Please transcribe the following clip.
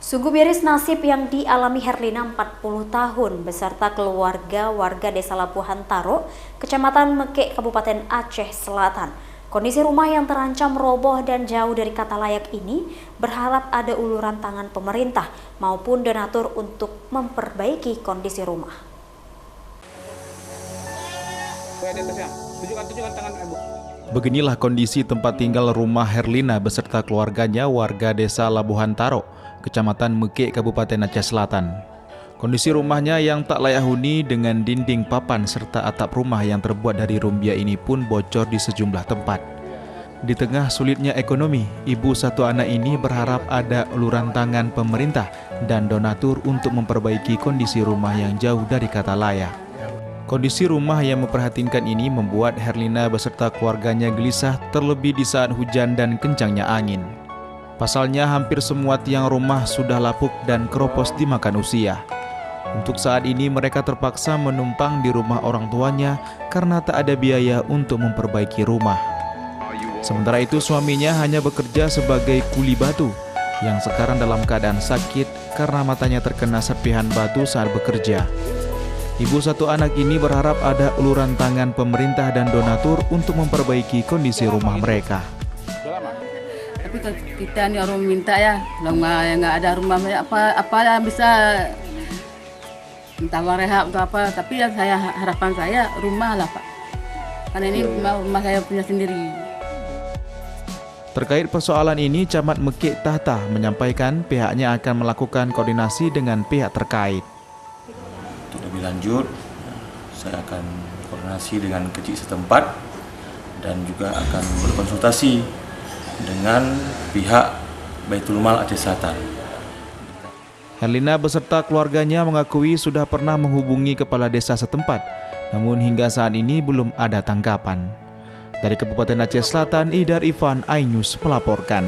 Sungguh miris nasib yang dialami Herlina 40 tahun beserta keluarga warga Desa Labuhan Taro, Kecamatan Mekek, Kabupaten Aceh Selatan. Kondisi rumah yang terancam roboh dan jauh dari kata layak ini berharap ada uluran tangan pemerintah maupun donatur untuk memperbaiki kondisi rumah. Beginilah kondisi tempat tinggal rumah Herlina beserta keluarganya warga Desa Labuhan Taro, Kecamatan Mekek, Kabupaten Aceh Selatan. Kondisi rumahnya yang tak layak huni dengan dinding papan serta atap rumah yang terbuat dari rumbia ini pun bocor di sejumlah tempat. Di tengah sulitnya ekonomi, ibu satu anak ini berharap ada uluran tangan pemerintah dan donatur untuk memperbaiki kondisi rumah yang jauh dari kata layak. Kondisi rumah yang memprihatinkan ini membuat Herlina beserta keluarganya gelisah terlebih di saat hujan dan kencangnya angin. Pasalnya hampir semua tiang rumah sudah lapuk dan keropos dimakan usia. Untuk saat ini mereka terpaksa menumpang di rumah orang tuanya karena tak ada biaya untuk memperbaiki rumah. Sementara itu suaminya hanya bekerja sebagai kuli batu yang sekarang dalam keadaan sakit karena matanya terkena serpihan batu saat bekerja. Ibu satu anak ini berharap ada uluran tangan pemerintah dan donatur untuk memperbaiki kondisi rumah mereka. Tapi kita ini orang minta ya, kalau nggak ada rumah apa yang bisa entah rehab atau apa. Tapi yang harapan saya rumah lah Pak, karena ini rumah saya punya sendiri. Terkait persoalan ini, Camat Mekek Tahta menyampaikan pihaknya akan melakukan koordinasi dengan pihak terkait. Untuk lebih lanjut, saya akan koordinasi dengan kecil setempat dan juga akan berkonsultasi dengan pihak Baitul Mal Aceh Selatan. Herlina beserta keluarganya mengakui sudah pernah menghubungi kepala desa setempat, namun hingga saat ini belum ada tanggapan. Dari Kabupaten Aceh Selatan, Idar Ifan, iNews melaporkan.